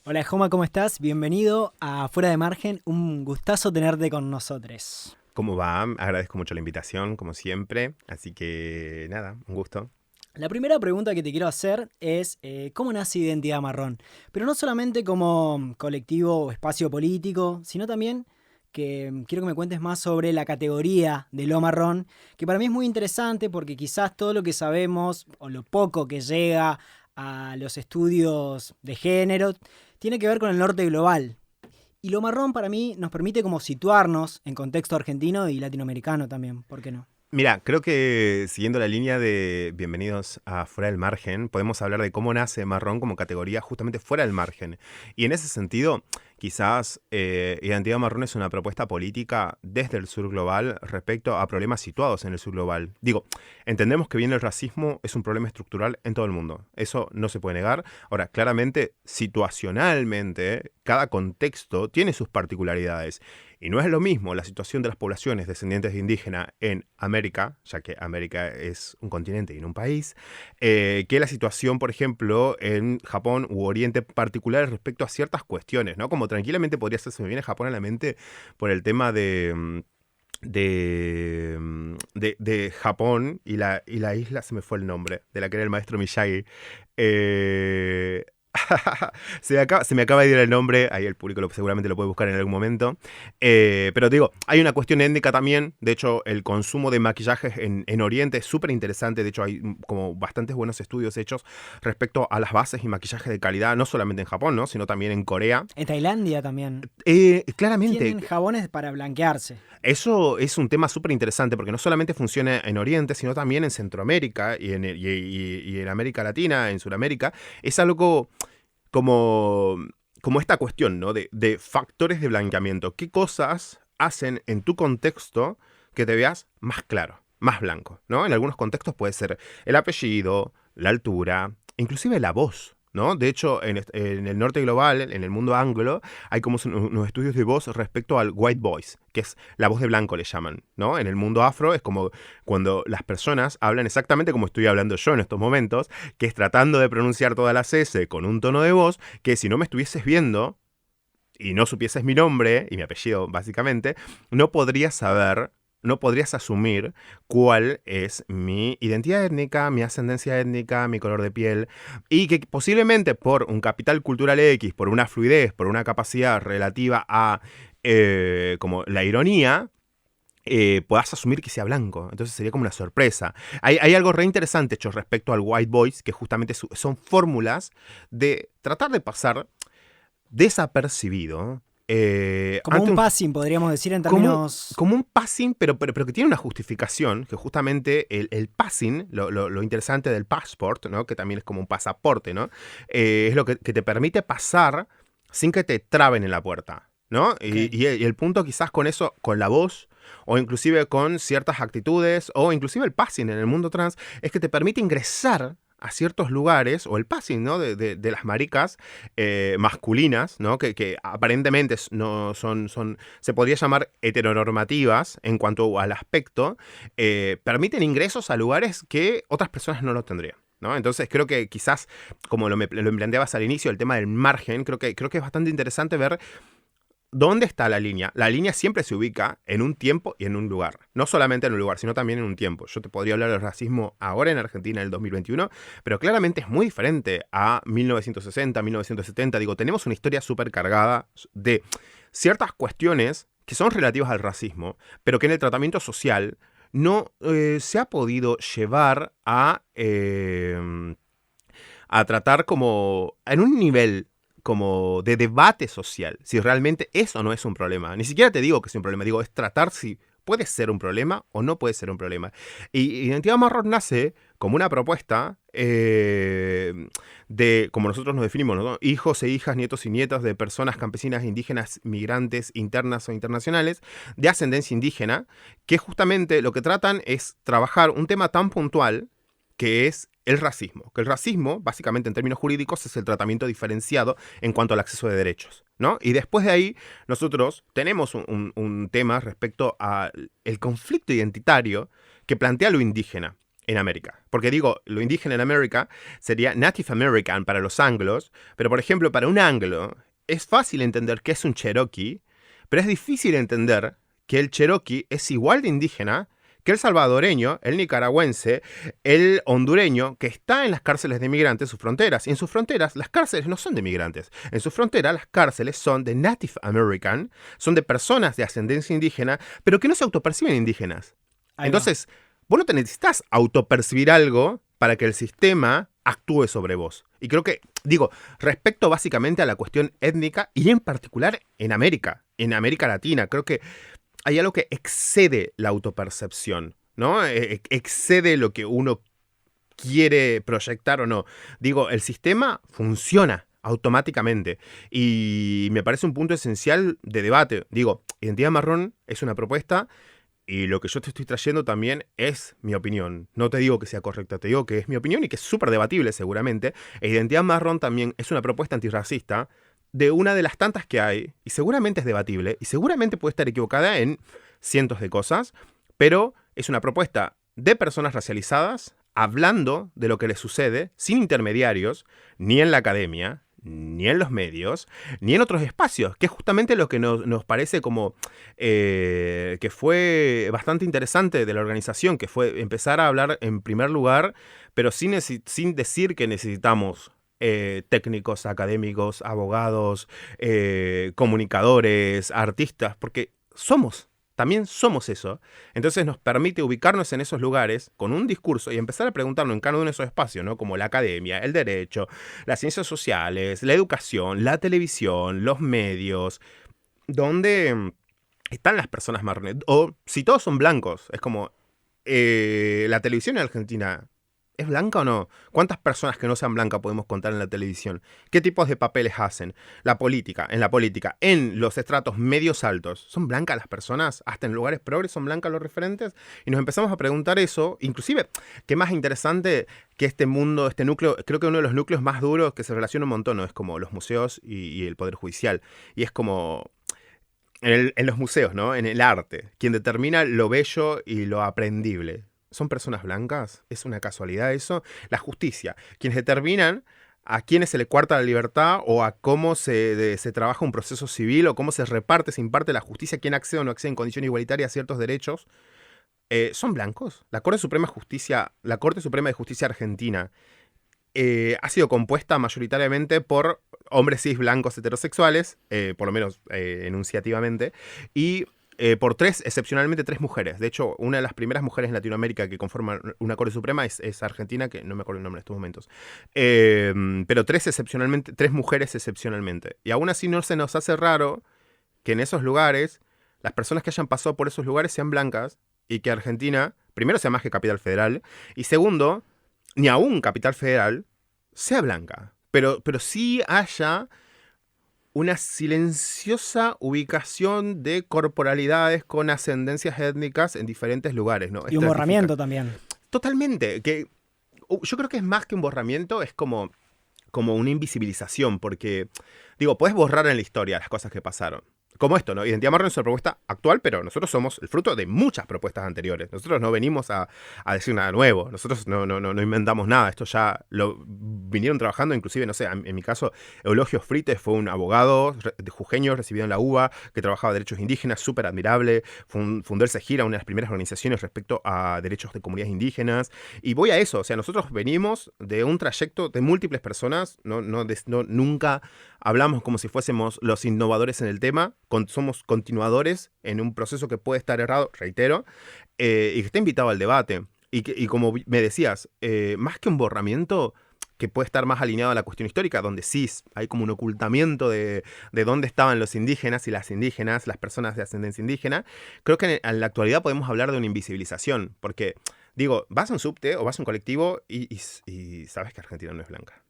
Hola Joma, ¿cómo estás? Bienvenido a Fuera de Margen, un gustazo tenerte con nosotros. ¿Cómo va? Agradezco mucho la invitación, como siempre. Así que nada, un gusto. La primera pregunta que te quiero hacer es ¿cómo nace Identidad Marrón? Pero no solamente como colectivo o espacio político, sino también que quiero que me cuentes más sobre la categoría de lo marrón, que para mí es muy interesante porque quizás todo lo que sabemos o lo poco que llega a los estudios de género tiene que ver con el norte global. Y lo marrón para mí nos permite como situarnos en contexto argentino y latinoamericano también, ¿por qué no? Mira, creo que siguiendo la línea de bienvenidos a Fuera del Margen, podemos hablar de cómo nace Marrón como categoría justamente fuera del margen. Y en ese sentido, quizás Identidad Marrón es una propuesta política desde el sur global respecto a problemas situados en el sur global. Digo, entendemos que bien el racismo es un problema estructural en todo el mundo. Eso no se puede negar. Ahora, claramente, situacionalmente, cada contexto tiene sus particularidades. Y no es lo mismo la situación de las poblaciones descendientes de indígena en América, ya que América es un continente y no un país, que la situación, por ejemplo, en Japón u Oriente particular respecto a ciertas cuestiones, ¿no? Como tranquilamente podría ser, se me viene Japón a la mente por el tema de Japón y la isla, se me fue el nombre, de la que era el maestro Miyagi. Eh, se me acaba de ir el nombre, ahí el público seguramente lo puede buscar en algún momento. Pero digo, hay una cuestión étnica también. De hecho, el consumo de maquillajes en Oriente es súper interesante. De hecho, hay como bastantes buenos estudios hechos respecto a las bases y maquillajes de calidad, no solamente en Japón, ¿no? Sino también en Corea. En Tailandia también Claramente, tienen jabones para blanquearse. eso es un tema súper interesante porque no solamente funciona en Oriente, sino también en Centroamérica y en América Latina, en Sudamérica. Es algo como, como esta cuestión, ¿no? De factores de blanqueamiento. ¿Qué cosas hacen en tu contexto que te veas más claro, más blanco, ¿no? En algunos contextos puede ser el apellido, la altura, inclusive la voz. ¿No? De hecho, en el norte global, en el mundo anglo, hay como unos estudios de voz respecto al white voice, que es la voz de blanco, le llaman. ¿No? En el mundo afro es como cuando las personas hablan exactamente como estoy hablando yo en estos momentos, que es tratando de pronunciar todas las S con un tono de voz que si no me estuvieses viendo y no supieses mi nombre y mi apellido básicamente, no podrías saber, no podrías asumir cuál es mi identidad étnica, mi ascendencia étnica, mi color de piel, y que posiblemente por un capital cultural X, por una fluidez, por una capacidad relativa a como la ironía, puedas asumir que sea blanco. Entonces sería como una sorpresa. Hay algo re interesante hecho respecto al white voice, que justamente son fórmulas de tratar de pasar desapercibido Como ante un un, passing, podríamos decir en como, términos... como un passing, pero que tiene una justificación, que justamente el passing, lo interesante del passport, ¿no? Que también es como un pasaporte, ¿no? Es lo que te permite pasar sin que te traben en la puerta, ¿no? Ok. Y el punto quizás con eso, con la voz, o inclusive con ciertas actitudes, o inclusive el passing en el mundo trans, es que te permite ingresar a ciertos lugares, o el passing, ¿no? De las maricas masculinas, ¿no? Que aparentemente no son, se podría llamar heteronormativas en cuanto al aspecto, permiten ingresos a lugares que otras personas no lo tendrían. ¿No? Entonces creo que quizás, como lo planteabas al inicio, el tema del margen, creo que es bastante interesante ver dónde está la línea. La línea siempre se ubica en un tiempo y en un lugar. No solamente en un lugar, sino también en un tiempo. Yo te podría hablar del racismo ahora en Argentina, en el 2021, pero claramente es muy diferente a 1960, 1970. Digo, tenemos una historia súper cargada de ciertas cuestiones que son relativas al racismo, pero que en el tratamiento social no se ha podido llevar a tratar como en un nivel como de debate social, si realmente eso no es un problema. Ni siquiera te digo que es un problema, digo, es tratar si puede ser un problema o no puede ser un problema. Y Identidad Marrón nace como una propuesta de, como nosotros nos definimos, ¿no? Hijos e hijas, nietos y nietas de personas campesinas, indígenas, migrantes, internas o internacionales, de ascendencia indígena, que justamente lo que tratan es trabajar un tema tan puntual que es el racismo. Que el racismo, básicamente en términos jurídicos, es el tratamiento diferenciado en cuanto al acceso de derechos, ¿no? Y después de ahí, nosotros tenemos un tema respecto al conflicto identitario que plantea lo indígena. en América. Porque digo, lo indígena en América sería Native American para los anglos, pero por ejemplo, para un anglo es fácil entender qué es un Cherokee, pero es difícil entender que el Cherokee es igual de indígena que el salvadoreño, el nicaragüense, el hondureño, que está en las cárceles de migrantes, sus fronteras. Y en sus fronteras, las cárceles no son de migrantes. En sus fronteras, las cárceles son de Native American, son de personas de ascendencia indígena, pero que no se autoperciben indígenas. Ahí va. Entonces, vos no te necesitas autopercibir algo para que el sistema actúe sobre vos. Y creo que, digo, respecto básicamente a la cuestión étnica y en particular en América Latina, creo que hay algo que excede la autopercepción, ¿no? Excede lo que uno quiere proyectar o no. Digo, el sistema funciona automáticamente y me parece un punto esencial de debate. Digo, Identidad Marrón es una propuesta y lo que yo te estoy trayendo también es mi opinión. No te digo que sea correcta, te digo que es mi opinión y que es súper debatible seguramente. E Identidad Marrón también es una propuesta antirracista de una de las tantas que hay, y seguramente es debatible, y seguramente puede estar equivocada en cientos de cosas, pero es una propuesta de personas racializadas hablando de lo que les sucede sin intermediarios, ni en la academia, ni en los medios, ni en otros espacios, que es justamente lo que nos parece como que fue bastante interesante de la organización, que fue empezar a hablar en primer lugar, pero sin decir que necesitamos técnicos, académicos, abogados, comunicadores, artistas, porque también somos eso. Entonces nos permite ubicarnos en esos lugares con un discurso y empezar a preguntarnos en cada uno de esos espacios, ¿no? Como la academia, el derecho, las ciencias sociales, la educación, la televisión, los medios, donde están las personas marrones. O si todos son blancos, es como la televisión en Argentina. ¿Es blanca o no? ¿Cuántas personas que no sean blancas podemos contar en la televisión? ¿Qué tipos de papeles hacen? En la política, en los estratos medios altos, ¿son blancas las personas? ¿Hasta en lugares progres son blancas los referentes? Y nos empezamos a preguntar eso. Inclusive, qué más interesante que este mundo, este núcleo, creo que uno de los núcleos más duros que se relaciona un montón, ¿no? Es como los museos y el Poder Judicial. Y es como en los museos, ¿no? En el arte, quien determina lo bello y lo aprendible. ¿Son personas blancas? ¿Es una casualidad eso? La justicia, quienes determinan a quiénes se le cuarta la libertad o a cómo se trabaja un proceso civil o cómo se imparte la justicia, quién accede o no accede en condición igualitaria a ciertos derechos, ¿son blancos? La Corte Suprema de Justicia Argentina ha sido compuesta mayoritariamente por hombres cis blancos heterosexuales, por lo menos enunciativamente, y por excepcionalmente tres mujeres. De hecho, una de las primeras mujeres en Latinoamérica que conforman una Corte Suprema es argentina, que no me acuerdo el nombre en estos momentos. Pero tres mujeres excepcionalmente. Y aún así no se nos hace raro que en esos lugares, las personas que hayan pasado por esos lugares sean blancas y que Argentina, primero, sea más que Capital Federal, y segundo, ni aún Capital Federal sea blanca. Pero sí haya una silenciosa ubicación de corporalidades con ascendencias étnicas en diferentes lugares, ¿no? Y un borramiento también. Totalmente. Yo creo que es más que un borramiento, es como una invisibilización, porque, digo, puedes borrar en la historia las cosas que pasaron. Como esto, ¿no? Identidad Marrón es una propuesta actual, pero nosotros somos el fruto de muchas propuestas anteriores. Nosotros no venimos a decir nada nuevo. Nosotros no inventamos nada. Esto ya lo vinieron trabajando, inclusive, no sé, en mi caso, Eulogio Frites fue un abogado de jujeño, recibido en la UBA, que trabajaba derechos indígenas, súper admirable. Fundó el CEGIRA, una de las primeras organizaciones respecto a derechos de comunidades indígenas. Y voy a eso, o sea, nosotros venimos de un trayecto de múltiples personas, nunca hablamos como si fuésemos los innovadores en el tema, somos continuadores en un proceso que puede estar errado, reitero, y que está invitado al debate. Y como me decías, más que un borramiento que puede estar más alineado a la cuestión histórica, donde sí hay como un ocultamiento de dónde estaban los indígenas y las indígenas, las personas de ascendencia indígena, creo que en la actualidad podemos hablar de una invisibilización, porque, digo, vas a un subte o vas a un colectivo y sabes que Argentina no es blanca.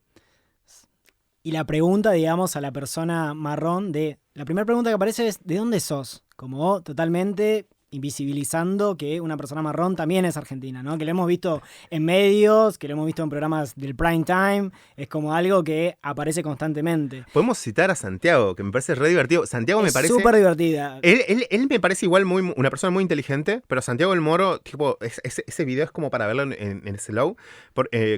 Y la pregunta, digamos, a la persona marrón la primera pregunta que aparece es ¿de dónde sos? Como totalmente invisibilizando que una persona marrón también es argentina, ¿no? Que lo hemos visto en medios, que lo hemos visto en programas del prime time, es como algo que aparece constantemente. Podemos citar a Santiago, que me parece re divertido. Santiago me parece... Es súper divertida. Él me parece igual una persona muy inteligente, pero Santiago del Moro, tipo, ese video es como para verlo en slow,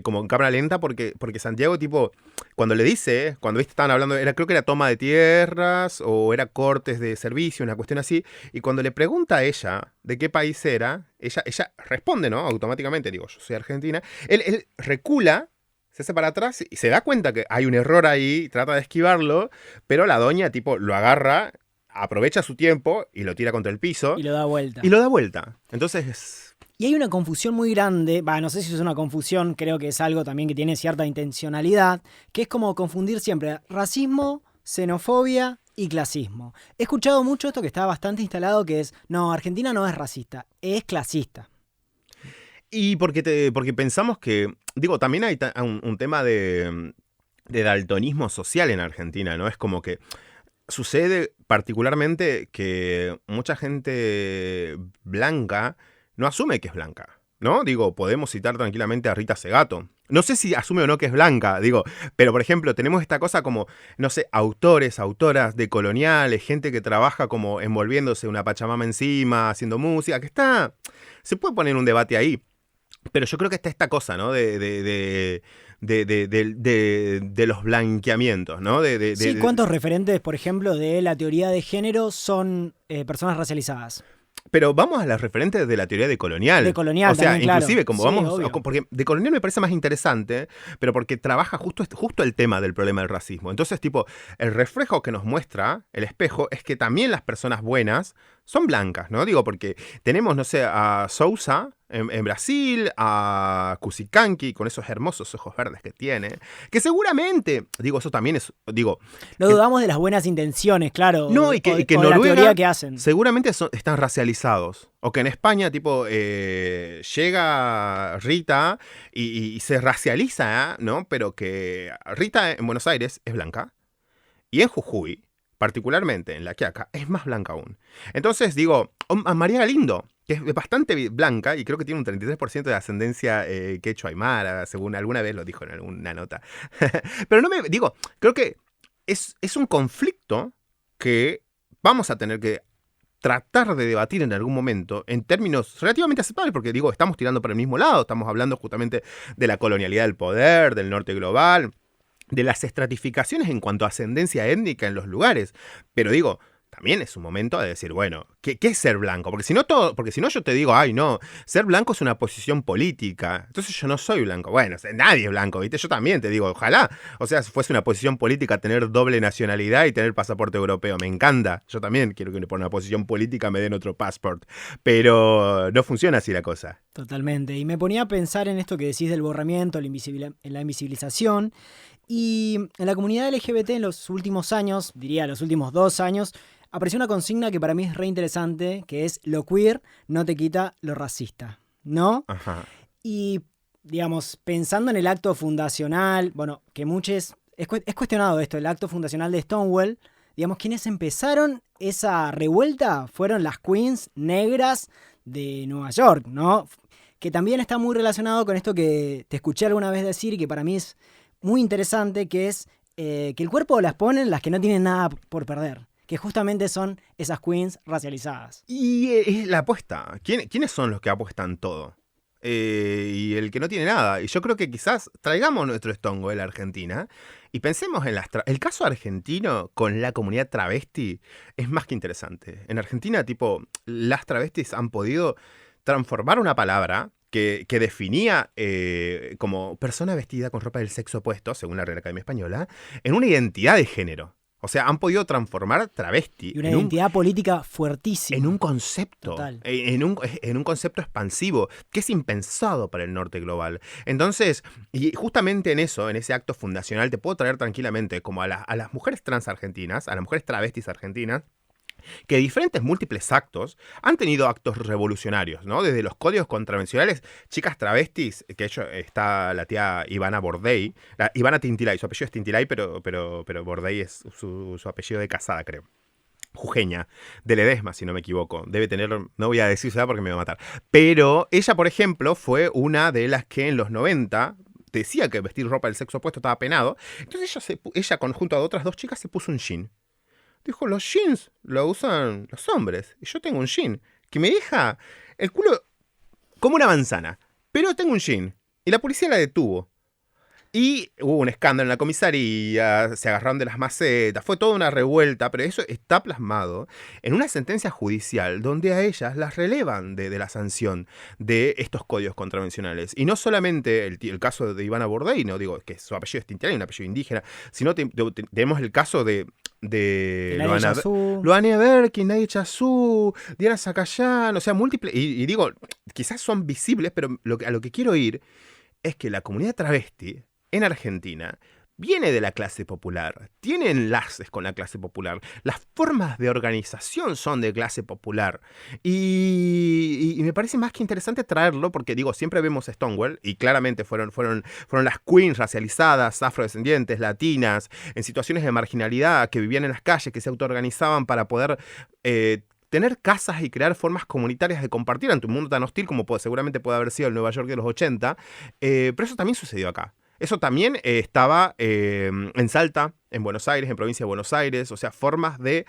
como en cámara lenta, porque Santiago, tipo, cuando le dice, cuando viste estaban hablando, creo que era toma de tierras o era cortes de servicio, una cuestión así, y cuando le pregunta a ella de qué país era, ella responde, ¿no? Automáticamente, digo, yo soy argentina. Él recula, se hace para atrás y se da cuenta que hay un error ahí, trata de esquivarlo, pero la doña, tipo, lo agarra, aprovecha su tiempo y lo tira contra el piso. Y lo da vuelta. Y lo da vuelta. Entonces... Y hay una confusión muy grande, no sé si es una confusión, creo que es algo también que tiene cierta intencionalidad, que es como confundir siempre racismo, xenofobia y clasismo. He escuchado mucho esto que está bastante instalado, que es, no, Argentina no es racista, es clasista. Y porque pensamos que, digo, también hay un tema de daltonismo social en Argentina, ¿no? Es como que sucede particularmente que mucha gente blanca no asume que es blanca, ¿no? Digo, podemos citar tranquilamente a Rita Segato. No sé si asume o no que es blanca, digo, pero por ejemplo, tenemos esta cosa como, no sé, autores, autoras decoloniales, gente que trabaja como envolviéndose una pachamama encima, haciendo música, que está... Se puede poner un debate ahí, pero yo creo que está esta cosa, ¿no? De los blanqueamientos, ¿no? Sí, ¿cuántos referentes, por ejemplo, de la teoría de género son personas racializadas? Pero vamos a las referentes de la teoría decolonial. Decolonial, o sea, también, inclusive, claro. como Sí, vamos... obvio. Porque decolonial me parece más interesante, pero porque trabaja justo el tema del problema del racismo. Entonces, tipo, el reflejo que nos muestra el espejo es que también las personas buenas son blancas, ¿no? Digo, porque tenemos, no sé, a Sousa en Brasil, a Cusicanqui con esos hermosos ojos verdes que tiene, que seguramente, digo, eso también es, digo... No dudamos de las buenas intenciones, claro. No, y que o en de la Noruega teoría que hacen. seguramente están racializados. O que en España, tipo, llega Rita y se racializa, ¿no? Pero que Rita en Buenos Aires es blanca. Y en Jujuy, particularmente en La Quiaca, es más blanca aún. Entonces, digo, a María Galindo, que es bastante blanca y creo que tiene un 33% de ascendencia quechua aymara, según alguna vez lo dijo en alguna nota. Pero no me... Digo, creo que es un conflicto que vamos a tener que tratar de debatir en algún momento en términos relativamente aceptables, porque digo, estamos tirando para el mismo lado, estamos hablando justamente de la colonialidad del poder, del norte global, de las estratificaciones en cuanto a ascendencia étnica en los lugares, pero digo, también es un momento de decir, bueno, ¿qué es ser blanco? Porque si no yo te digo, ay no, ser blanco es una posición política, entonces yo no soy blanco. Bueno, nadie es blanco, ¿viste? Yo también te digo, ojalá, o sea, si fuese una posición política tener doble nacionalidad y tener pasaporte europeo, me encanta. Yo también quiero que por una posición política me den otro passport, pero no funciona así la cosa. Totalmente, y me ponía a pensar en esto que decís del borramiento, en la invisibilización, y en la comunidad LGBT en los últimos años, diría los últimos 2 años, apareció una consigna que para mí es re interesante, que es lo queer no te quita lo racista, ¿no? Ajá. Y, digamos, pensando en el acto fundacional, bueno, que muchos... Es cuestionado esto, el acto fundacional de Stonewall, digamos, quienes empezaron esa revuelta fueron las queens negras de Nueva York, ¿no? Que también está muy relacionado con esto que te escuché alguna vez decir y que para mí es muy interesante, que es que el cuerpo las ponen las que no tienen nada por perder, que justamente son esas queens racializadas. Y es la apuesta. ¿Quiénes son los que apuestan todo? Y el que no tiene nada. Y yo creo que quizás traigamos nuestro estongo de la Argentina y pensemos en el caso argentino con la comunidad travesti es más que interesante. En Argentina, tipo, las travestis han podido transformar una palabra que definía como persona vestida con ropa del sexo opuesto, según la Real Academia Española, en una identidad de género. O sea, han podido transformar travesti Y una identidad política fuertísima. en un concepto, Total. en un concepto expansivo, que es impensado para el norte global. Entonces, y justamente en eso, en ese acto fundacional, te puedo traer tranquilamente como a las mujeres trans argentinas, a las mujeres travestis argentinas, que diferentes múltiples actos han tenido actos revolucionarios, ¿no? Desde los códigos contravencionales, chicas travestis, que hecho está la tía Ivana Bordey, Ivana Tintilay, su apellido es Tintilay, pero Bordey es su apellido de casada, creo. jujeña, de Ledesma, si no me equivoco. Debe tener, no voy a decir ciudad porque me va a matar. Pero ella, por ejemplo, fue una de las que en los 90 decía que vestir ropa del sexo opuesto estaba penado. Entonces ella junto a otras dos chicas, se puso un jean. Dijo, los jeans lo usan los hombres. Y yo tengo un jean que me deja el culo como una manzana. Pero tengo un jean. Y la policía la detuvo. Y hubo un escándalo en la comisaría, se agarraron de las macetas, fue toda una revuelta, pero eso está plasmado en una sentencia judicial donde a ellas las relevan de la sanción de estos códigos contravencionales. Y no solamente el caso de Ivana Bourdais, no digo que su apellido es tintiano y un apellido indígena, sino tenemos el caso de Loana Berkin, Nadia Chazú, Diana Zacayán, o sea, múltiples, y digo, quizás son visibles, pero a lo que quiero ir es que la comunidad travesti en Argentina viene de la clase popular, tiene enlaces con la clase popular, las formas de organización son de clase popular y me parece más que interesante traerlo porque digo, siempre vemos Stonewall y claramente fueron las queens racializadas, afrodescendientes, latinas, en situaciones de marginalidad que vivían en las calles, que se autoorganizaban para poder tener casas y crear formas comunitarias de compartir ante un mundo tan hostil como seguramente puede haber sido el Nueva York de los 80, pero eso también sucedió acá. Eso también estaba en Salta, en Buenos Aires, en provincia de Buenos Aires, o sea, formas de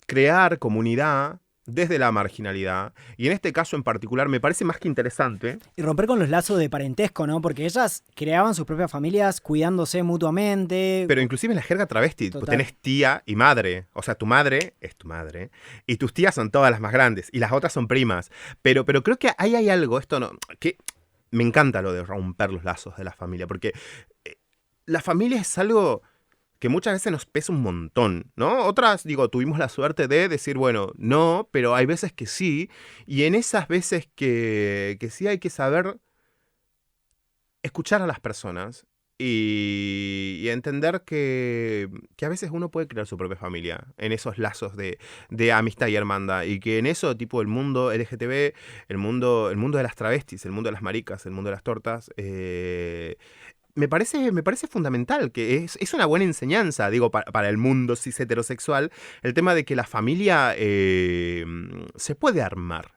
crear comunidad desde la marginalidad, y en este caso en particular me parece más que interesante. Y romper con los lazos de parentesco, ¿no? Porque ellas creaban sus propias familias cuidándose mutuamente. Pero inclusive en la jerga travesti, pues tenés tía y madre, o sea, tu madre es tu madre, y tus tías son todas las más grandes, y las otras son primas, pero creo que ahí hay algo, esto no, que me encanta lo de romper los lazos de la familia, porque la familia es algo que muchas veces nos pesa un montón, ¿no? Otras, digo, tuvimos la suerte de decir, bueno, no, pero hay veces que sí, y en esas veces que sí hay que saber escuchar a las personas y entender que a veces uno puede crear su propia familia en esos lazos de amistad y hermandad, y que en eso, tipo, el mundo LGTB, el mundo de las travestis, el mundo de las maricas, el mundo de las tortas, me parece fundamental, que es una buena enseñanza, digo, para el mundo cis heterosexual, el tema de que la familia se puede armar.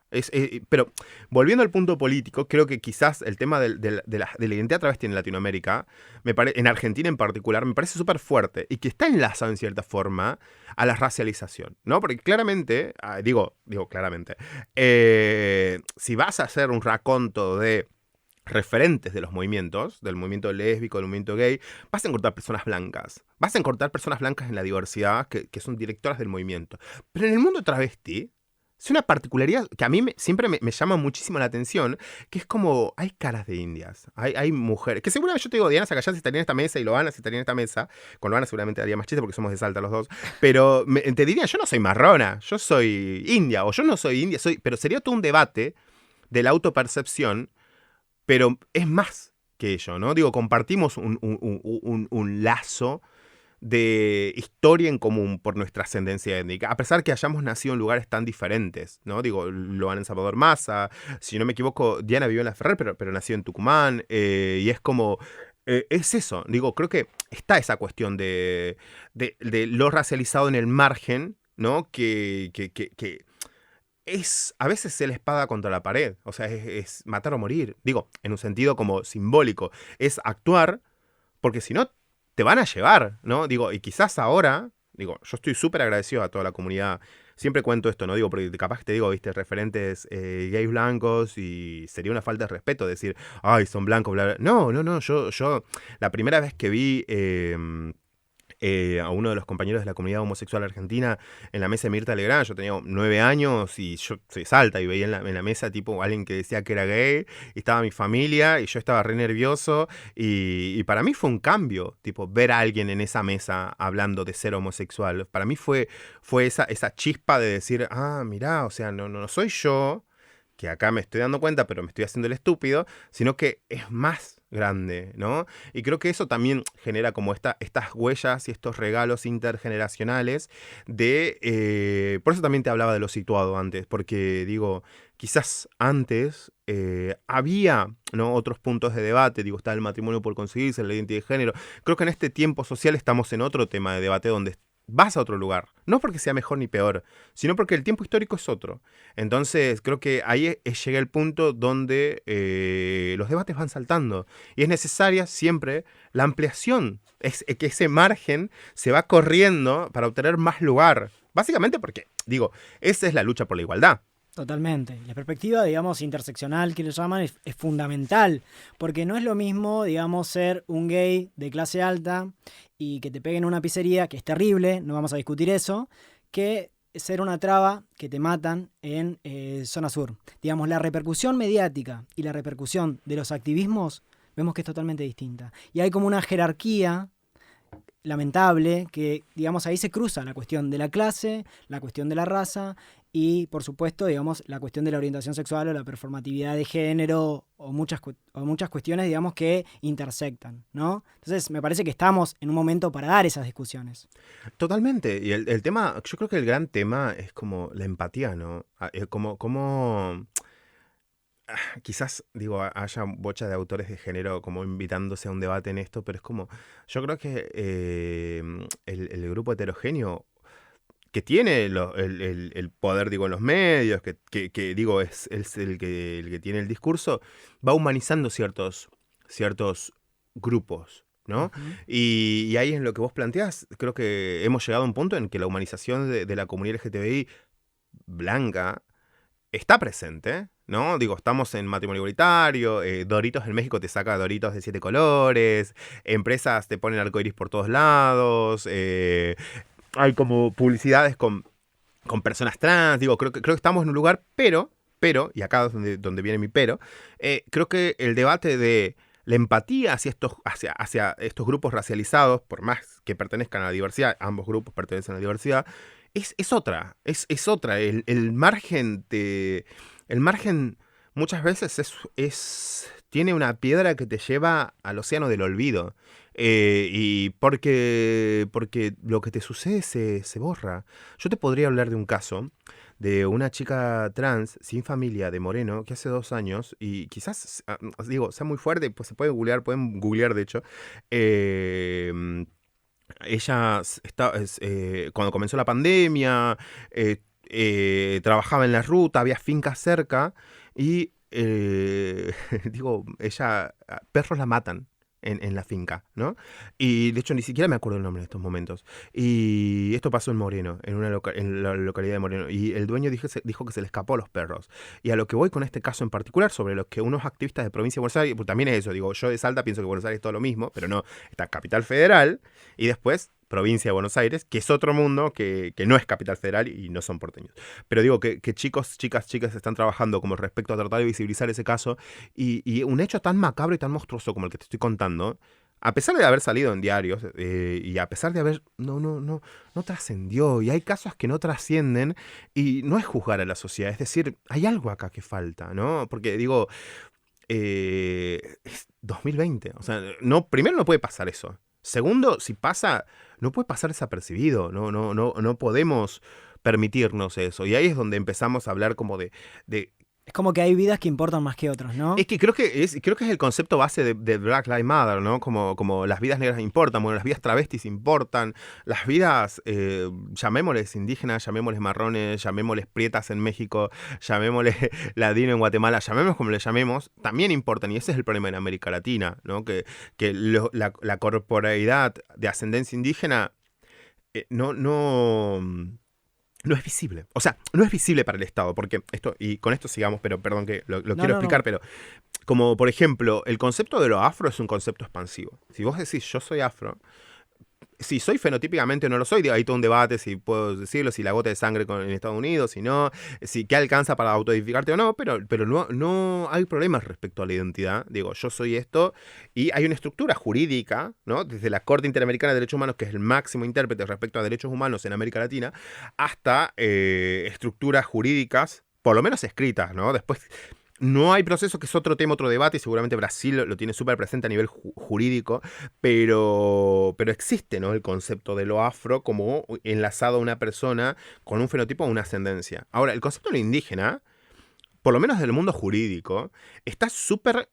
Pero volviendo al punto político, creo que quizás el tema de la identidad travesti en Latinoamérica, en Argentina en particular, me parece súper fuerte y que está enlazado en cierta forma a la racialización, ¿no? Porque claramente, digo claramente, si vas a hacer un raconto de referentes de los movimientos, del movimiento lésbico, del movimiento gay, vas a encontrar personas blancas. Vas a encontrar personas blancas en la diversidad que son directoras del movimiento. Pero en el mundo travesti, es una particularidad que a mí siempre me llama muchísimo la atención, que es como, hay caras de indias, hay mujeres, que seguramente yo te digo, Diana Zacayán si estaría en esta mesa y Loana si estaría en esta mesa, con Loana seguramente daría más chiste porque somos de Salta los dos, pero te diría, yo no soy marrona, yo soy india, o yo no soy india, pero sería todo un debate de la autopercepción, pero es más que ello, ¿no? Digo, compartimos un lazo de historia en común por nuestra ascendencia étnica, a pesar que hayamos nacido en lugares tan diferentes, ¿no? Digo, Loana en Salvador Maza, si no me equivoco, Diana vivió en La Ferrer, pero nació en Tucumán, y es como, es eso, digo, creo que está esa cuestión de lo racializado en el margen, ¿no? Que es a veces la espada contra la pared, o sea, es matar o morir, digo, en un sentido como simbólico, es actuar, porque si no, te van a llevar, ¿no? Digo, y quizás ahora, digo, yo estoy súper agradecido a toda la comunidad, siempre cuento esto, ¿no? Digo, porque capaz que te digo, viste, referentes gays blancos, y sería una falta de respeto decir, ay, son blancos, bla, bla. No, yo la primera vez que vi a uno de los compañeros de la comunidad homosexual argentina en la mesa de Mirta Legrand, yo tenía 9 años y yo soy Salta y veía en la mesa tipo alguien que decía que era gay y estaba mi familia y yo estaba re nervioso y para mí fue un cambio, tipo ver a alguien en esa mesa hablando de ser homosexual, para mí fue esa chispa de decir, mirá, o sea, no soy yo, que acá me estoy dando cuenta, pero me estoy haciendo el estúpido, sino que es más grande, ¿no? Y creo que eso también genera como estas huellas y estos regalos intergeneracionales por eso también te hablaba de lo situado antes, porque digo, quizás antes había, ¿no?, otros puntos de debate, digo, está el matrimonio por conseguirse, la identidad de género. Creo que en este tiempo social estamos en otro tema de debate donde vas a otro lugar. No porque sea mejor ni peor, sino porque el tiempo histórico es otro. Entonces, creo que ahí llega el punto donde los debates van saltando. Y es necesaria siempre la ampliación. Es que ese margen se va corriendo para obtener más lugar. Básicamente porque, digo, esa es la lucha por la igualdad. Totalmente. La perspectiva, digamos, interseccional que le llaman es fundamental, porque no es lo mismo, digamos, ser un gay de clase alta y que te peguen en una pizzería, que es terrible, no vamos a discutir eso, que ser una traba que te matan en zona sur. Digamos, la repercusión mediática y la repercusión de los activismos vemos que es totalmente distinta. Y hay como una jerarquía lamentable que, digamos, ahí se cruza la cuestión de la clase, la cuestión de la raza y, por supuesto, digamos, la cuestión de la orientación sexual o la performatividad de género o muchas cuestiones, digamos, que intersectan, ¿no? Entonces, me parece que estamos en un momento para dar esas discusiones. Totalmente. Y el tema, yo creo que el gran tema es como la empatía, ¿no? Como quizás, digo, haya bocha de autores de género como invitándose a un debate en esto, pero es como, yo creo que el grupo heterogéneo que tiene el poder, digo, en los medios, digo, es el que tiene el discurso, va humanizando ciertos grupos, ¿no? Ujú. Y ahí en lo que vos planteás, creo que hemos llegado a un punto en que la humanización de la comunidad LGTBI blanca está presente, ¿no? Digo, estamos en matrimonio igualitario, Doritos en México te saca Doritos de 7 colores, empresas te ponen arcoiris por todos lados, hay como publicidades con personas trans, digo, creo que estamos en un lugar, pero, y acá es donde viene mi pero, creo que el debate de la empatía hacia estos grupos racializados, por más que pertenezcan a la diversidad, ambos grupos pertenecen a la diversidad, es otra, es otra. El margen muchas veces tiene una piedra que te lleva al océano del olvido. Y porque lo que te sucede se borra. Yo te podría hablar de un caso de una chica trans sin familia de Moreno que hace 2 años, y quizás, digo, sea muy fuerte, pues pueden googlear de hecho, ella cuando comenzó la pandemia, trabajaba en la ruta, había fincas cerca y, digo, perros la matan en la finca, ¿no? Y de hecho ni siquiera me acuerdo el nombre en estos momentos. Y esto pasó en Moreno, en la localidad de Moreno. Y el dueño dijo que se le escapó a los perros. Y a lo que voy con este caso en particular, sobre lo que unos activistas de provincia de Buenos Aires, pues también es eso, digo, yo de Salta pienso que Buenos Aires es todo lo mismo, pero no, está Capital Federal y después provincia de Buenos Aires, que es otro mundo que no es Capital Federal y no son porteños. Pero digo que chicos, chicas están trabajando como respecto a tratar de visibilizar ese caso y un hecho tan macabro y tan monstruoso como el que te estoy contando, a pesar de haber salido en diarios y a pesar de haber, no trascendió, y hay casos que no trascienden, y no es juzgar a la sociedad, es decir, hay algo acá que falta, ¿no? Porque digo, es 2020, o sea, primero no puede pasar eso. Segundo, si pasa, no puede pasar desapercibido, no podemos permitirnos eso. Y ahí es donde empezamos a hablar como de Es como que hay vidas que importan más que otras, ¿no? es que creo que es el concepto base de Black Lives Matter, ¿no? Como las vidas negras importan, bueno, las vidas travestis importan, las vidas, llamémosles indígenas, llamémosles marrones, llamémosles prietas en México, llamémosles ladino en Guatemala, llamémosles como le llamemos, también importan, y ese es el problema en América Latina, ¿no? La corporalidad de ascendencia indígena no es visible. O sea, no es visible para el Estado, porque y con esto sigamos, pero perdón que lo No, quiero no, explicar, no. pero como por ejemplo, el concepto de lo afro es un concepto expansivo. Si vos decís yo soy afro, si soy fenotípicamente o no lo soy, hay todo un debate si puedo decirlo, si la gota de sangre en Estados Unidos, si no, si qué alcanza para autoidentificarte o no, pero no hay problemas respecto a la identidad. Digo, yo soy esto, y hay una estructura jurídica, ¿no? Desde la Corte Interamericana de Derechos Humanos, que es el máximo intérprete respecto a derechos humanos en América Latina, hasta estructuras jurídicas, por lo menos escritas, ¿no? Después no hay proceso, que es otro tema, otro debate, y seguramente Brasil lo tiene súper presente a nivel jurídico, pero existe, ¿no? El concepto de lo afro como enlazado a una persona con un fenotipo o una ascendencia. Ahora, el concepto de lo indígena, por lo menos del mundo jurídico, está súper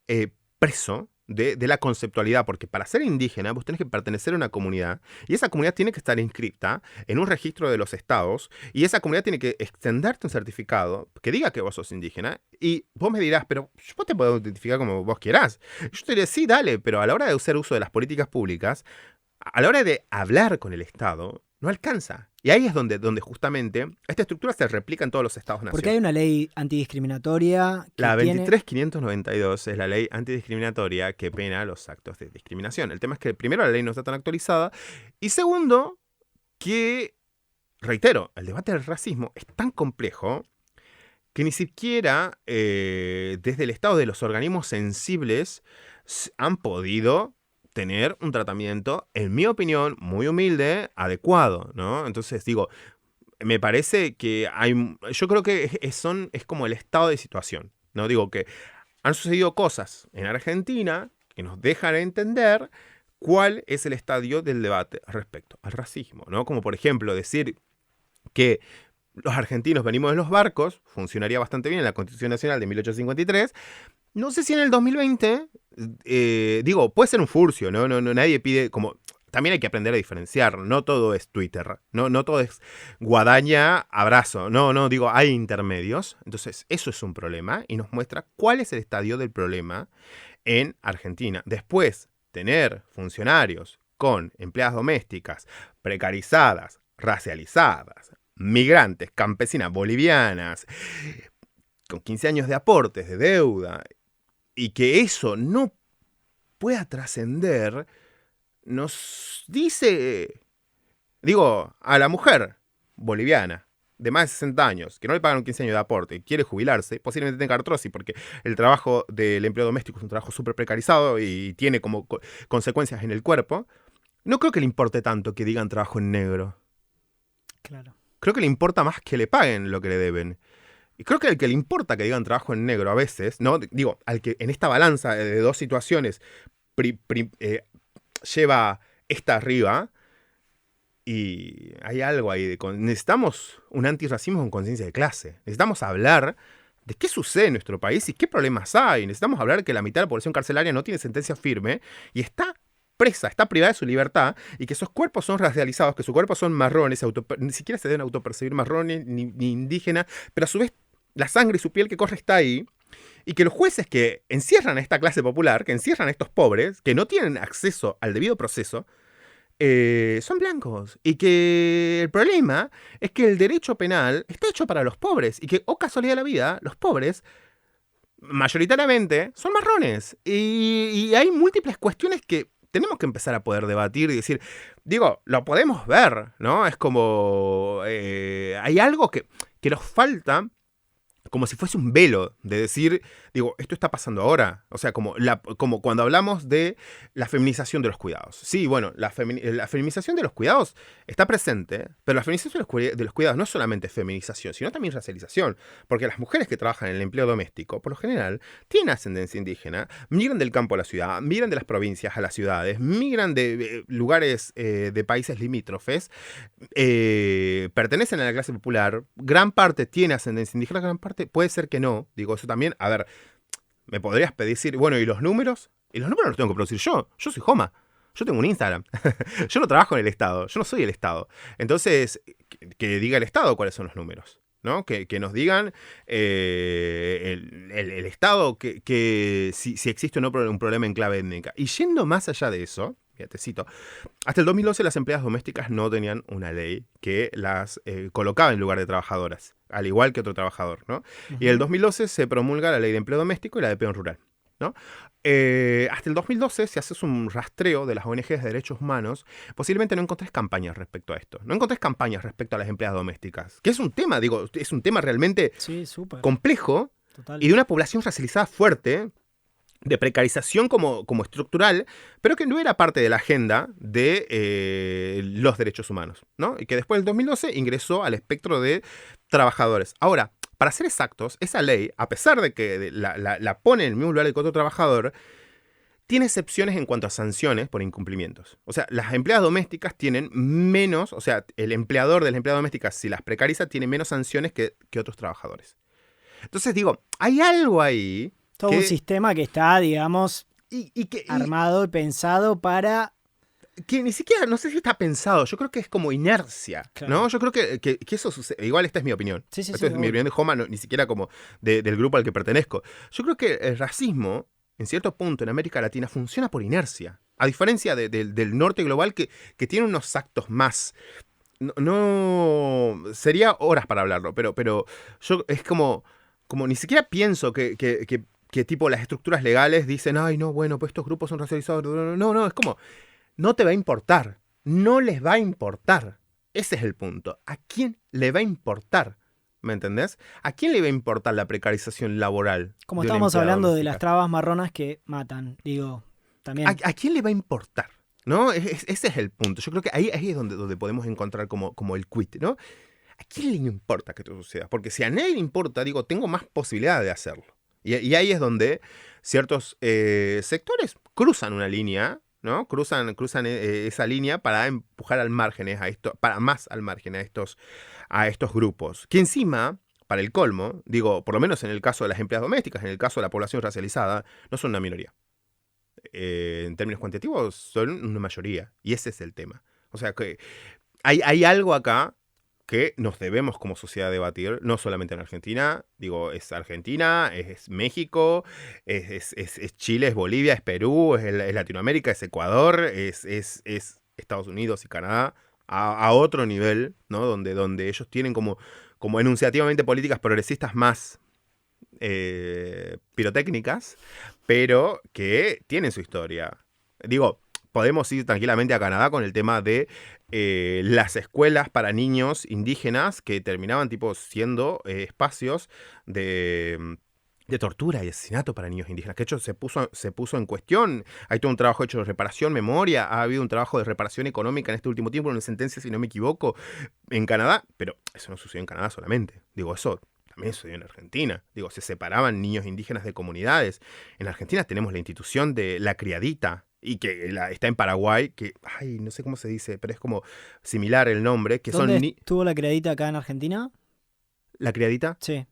preso de la conceptualidad, porque para ser indígena vos tenés que pertenecer a una comunidad y esa comunidad tiene que estar inscripta en un registro de los estados y esa comunidad tiene que extenderte un certificado que diga que vos sos indígena y vos me dirás, pero vos te podés identificar como vos quieras. Yo te diré, sí, dale, pero a la hora de hacer uso de las políticas públicas, a la hora de hablar con el Estado, no alcanza. Y ahí es donde justamente esta estructura se replica en todos los estados-nación. Porque hay una ley antidiscriminatoria que La tiene... 23592 es la ley antidiscriminatoria que pena los actos de discriminación. El tema es que, primero, la ley no está tan actualizada y, segundo, que, reitero, el debate del racismo es tan complejo que ni siquiera desde el estado de los organismos sensibles han podido tener un tratamiento, en mi opinión, muy humilde, adecuado, ¿no? Entonces, digo, me parece que yo creo que es como el estado de situación, ¿no? Digo que han sucedido cosas en Argentina que nos dejan entender cuál es el estadio del debate respecto al racismo, ¿no? Como por ejemplo decir que los argentinos venimos de los barcos, funcionaría bastante bien en la Constitución Nacional de 1853. No sé si en el 2020, digo, puede ser un furcio, ¿no? Nadie pide como... También hay que aprender a diferenciar, no todo es Twitter, no todo es guadaña, abrazo, no, digo, hay intermedios. Entonces, eso es un problema y nos muestra cuál es el estadio del problema en Argentina. Después, tener funcionarios con empleadas domésticas precarizadas, racializadas, migrantes, campesinas, bolivianas, con 15 años de aportes, de deuda, y que eso no pueda trascender, nos dice, digo, a la mujer boliviana de más de 60 años, que no le pagan 15 años de aporte y quiere jubilarse, posiblemente tenga artrosis, porque el trabajo del empleo doméstico es un trabajo súper precarizado y tiene como consecuencias en el cuerpo. No creo que le importe tanto que digan trabajo en negro. Claro. Creo que le importa más que le paguen lo que le deben. Y creo que al que le importa que digan trabajo en negro a veces, ¿no? Digo, al que en esta balanza de dos situaciones lleva esta arriba, y hay algo ahí. Necesitamos un antirracismo con conciencia de clase. Necesitamos hablar de qué sucede en nuestro país y qué problemas hay. Necesitamos hablar que la mitad de la población carcelaria no tiene sentencia firme y está presa, está privada de su libertad, y que esos cuerpos son racializados, que sus cuerpos son marrones, ni siquiera se deben autopercibir marrones ni indígenas, pero a su vez la sangre y su piel que corre está ahí, y que los jueces que encierran a esta clase popular, que encierran a estos pobres, que no tienen acceso al debido proceso, son blancos. Y que el problema es que el derecho penal está hecho para los pobres, y que, oh casualidad de la vida, los pobres mayoritariamente son marrones. Y hay múltiples cuestiones que tenemos que empezar a poder debatir y decir, digo, lo podemos ver, ¿no? Es como, hay algo que nos falta, como si fuese un velo de decir, digo, esto está pasando ahora. O sea, como cuando hablamos de la feminización de los cuidados. Sí, bueno, la feminización de los cuidados está presente, pero la feminización de los cuidados no es solamente feminización, sino también racialización. Porque las mujeres que trabajan en el empleo doméstico, por lo general, tienen ascendencia indígena, migran del campo a la ciudad, migran de las provincias a las ciudades, migran de lugares de países limítrofes, pertenecen a la clase popular, gran parte tiene ascendencia indígena, gran parte puede ser que no. Digo, eso también, a ver, me podrías decir, bueno, ¿y los números? Y los números los tengo que producir yo soy Joma, yo tengo un Instagram, yo no trabajo en el Estado, yo no soy el Estado. Entonces, que diga el Estado cuáles son los números, ¿no? Que nos digan el Estado que si existe o no un problema en clave étnica. Y yendo más allá de eso, te cito, hasta el 2012 las empleadas domésticas no tenían una ley que las colocaba en lugar de trabajadoras, al igual que otro trabajador, ¿no? Uh-huh. Y en el 2012 se promulga la ley de empleo doméstico y la de peón rural, ¿no? Hasta el 2012, si haces un rastreo de las ONGs de derechos humanos, posiblemente no encontrés campañas respecto a esto. No encontrés campañas respecto a las empleadas domésticas, que es un tema, digo, es un tema realmente complejo. Total. Y de una población racializada fuerte, de precarización como estructural, pero que no era parte de la agenda de los derechos humanos, ¿no? Y que después del 2012 ingresó al espectro de trabajadores. Ahora, para ser exactos, esa ley, a pesar de que la pone en el mismo lugar que otro trabajador, tiene excepciones en cuanto a sanciones por incumplimientos. O sea, las empleadas domésticas tienen menos, o sea, el empleador de las empleadas domésticas, si las precariza, tiene menos sanciones que otros trabajadores. Entonces digo, hay algo ahí. Todo un sistema que está, digamos, y que, armado y pensado para... que ni siquiera, no sé si está pensado, yo creo que es como inercia, Claro. ¿no? Yo creo que eso sucede, igual esta es mi opinión. Sí, sí, Esta sí, es mi opinión de Joma, ni siquiera como del grupo al que pertenezco. Yo creo que el racismo, en cierto punto, en América Latina, funciona por inercia. A diferencia del norte global que tiene unos actos más... No, sería horas para hablarlo, pero yo es como ni siquiera pienso que tipo las estructuras legales dicen, ay, no, bueno, pues estos grupos son racializados. No, es como, no te va a importar, no les va a importar. Ese es el punto. ¿A quién le va a importar? ¿Me entendés? ¿A quién le va a importar la precarización laboral? Como De una estábamos empleada hablando de las doméstica? trabas marronas que matan, digo, también. ¿A quién le va a importar? ¿No? Ese es el punto. Yo creo que ahí es donde podemos encontrar como el quit, ¿no? ¿A quién le importa que esto suceda? Porque si a nadie le importa, digo, tengo más posibilidad de hacerlo. Y ahí es donde ciertos sectores cruzan una línea, ¿no? Cruzan esa línea para empujar al margen para más al margen a estos grupos. Que encima, para el colmo, digo, por lo menos en el caso de las empleadas domésticas, en el caso de la población racializada, no son una minoría. En términos cuantitativos, son una mayoría. Y ese es el tema. O sea que hay algo acá que nos debemos como sociedad debatir, no solamente en Argentina, digo, es Argentina, es México, es Chile, es Bolivia, es Perú, es Latinoamérica, es Ecuador, es Estados Unidos y Canadá, a otro nivel, ¿no? Donde ellos tienen como enunciativamente políticas progresistas más pirotécnicas, pero que tienen su historia. Digo, podemos ir tranquilamente a Canadá con el tema de las escuelas para niños indígenas que terminaban tipo siendo espacios de tortura y asesinato para niños indígenas, que de hecho se puso en cuestión. Hay todo un trabajo hecho de reparación, memoria, ha habido un trabajo de reparación económica en este último tiempo, una sentencia, si no me equivoco, en Canadá, pero eso no sucedió en Canadá solamente. Digo, eso también sucedió en Argentina. Digo, se separaban niños indígenas de comunidades. En Argentina tenemos la institución de la criadita, y que está en Paraguay, que, ay, no sé cómo se dice, pero es como similar el nombre, que ¿Dónde son... estuvo la criadita acá en Argentina? ¿La criadita? Sí,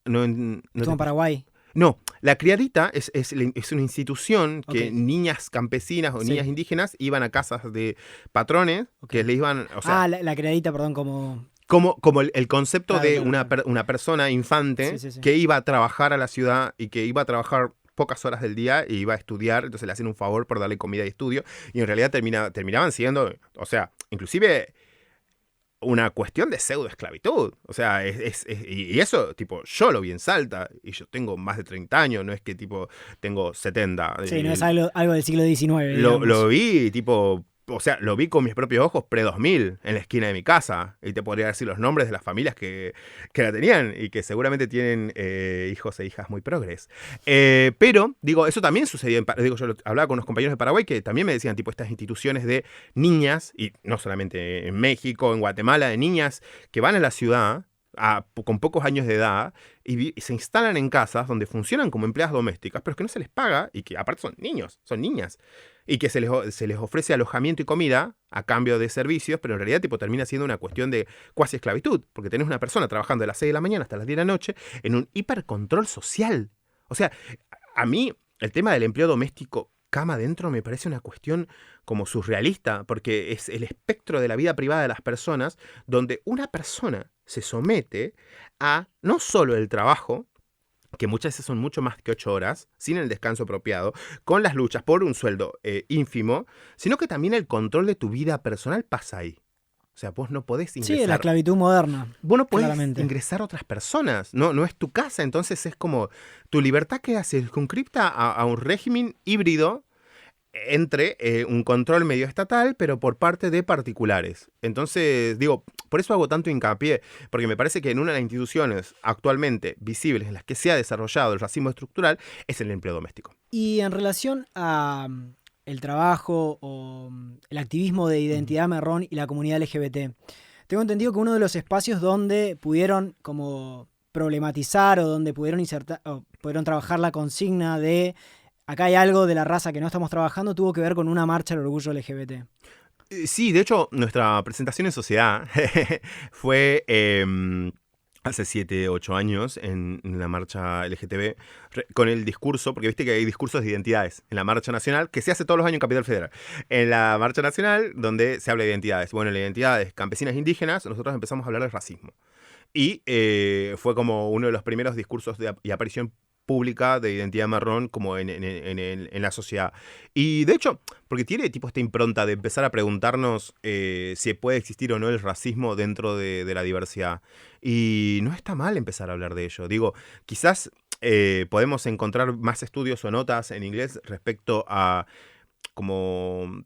No, estuvo en Paraguay. No, la criadita es una institución que Ok. niñas campesinas o Sí. niñas indígenas iban a casas de patrones Ok. que le iban, o sea, la criadita, perdón, como... como el concepto Claro, de claro. una persona infante Sí. que iba a trabajar a la ciudad y que iba a trabajar pocas horas del día y iba a estudiar, entonces le hacen un favor por darle comida y estudio, y en realidad terminaban siendo, o sea, inclusive una cuestión de pseudoesclavitud. O sea, y eso, tipo, yo lo vi en Salta, y yo tengo más de 30 años, no es que, tipo, tengo 70. Sí, no es algo del siglo XIX, Lo digamos. vi, tipo, o sea, lo vi con mis propios ojos pre-2000 en la esquina de mi casa. Y te podría decir los nombres de las familias que la tenían y que seguramente tienen hijos e hijas muy progres. Pero, digo, eso también sucedía digo, yo hablaba con unos compañeros de Paraguay que también me decían, tipo, estas instituciones de niñas, y no solamente en México, en Guatemala, de niñas que van a la ciudad con pocos años de edad y se instalan en casas donde funcionan como empleadas domésticas, pero es que no se les paga y que aparte son niños, son niñas. Y que se les ofrece alojamiento y comida a cambio de servicios, pero en realidad tipo termina siendo una cuestión de cuasi esclavitud, porque tenés una persona trabajando de las 6 de la mañana hasta las 10 de la noche en un hipercontrol social. O sea, a mí el tema del empleo doméstico cama adentro me parece una cuestión como surrealista, porque es el espectro de la vida privada de las personas, donde una persona se somete a no solo el trabajo, que muchas veces son mucho más que 8 horas, sin el descanso apropiado, con las luchas por un sueldo ínfimo, sino que también el control de tu vida personal pasa ahí. O sea, vos no podés Sí, la ingresar. esclavitud moderna. Vos no podés Claramente. ingresar a otras personas. No es tu casa. Entonces es como tu libertad queda circunscripta a un régimen híbrido entre un control medio estatal, pero por parte de particulares. Entonces, digo, por eso hago tanto hincapié, porque me parece que en una de las instituciones actualmente visibles en las que se ha desarrollado el racismo estructural es el empleo doméstico. Y en relación a el trabajo o el activismo de identidad marrón y la comunidad LGBT, tengo entendido que uno de los espacios donde pudieron como problematizar o donde pudieron insertar o pudieron trabajar la consigna de acá hay algo de la raza que no estamos trabajando, tuvo que ver con una marcha al orgullo LGBT. Sí, de hecho, nuestra presentación en sociedad fue hace 7, 8 años en la marcha LGTB, con el discurso, porque viste que hay discursos de identidades en la marcha nacional, que se hace todos los años en Capital Federal. En la marcha nacional, donde se habla de identidades. Bueno, las identidades campesinas e indígenas, nosotros empezamos a hablar de racismo. Y fue como uno de los primeros discursos y aparición pública de identidad marrón como en la sociedad. Y de hecho, porque tiene tipo esta impronta de empezar a preguntarnos si puede existir o no el racismo dentro de la diversidad. Y no está mal empezar a hablar de ello. Digo, quizás podemos encontrar más estudios o notas en inglés respecto a como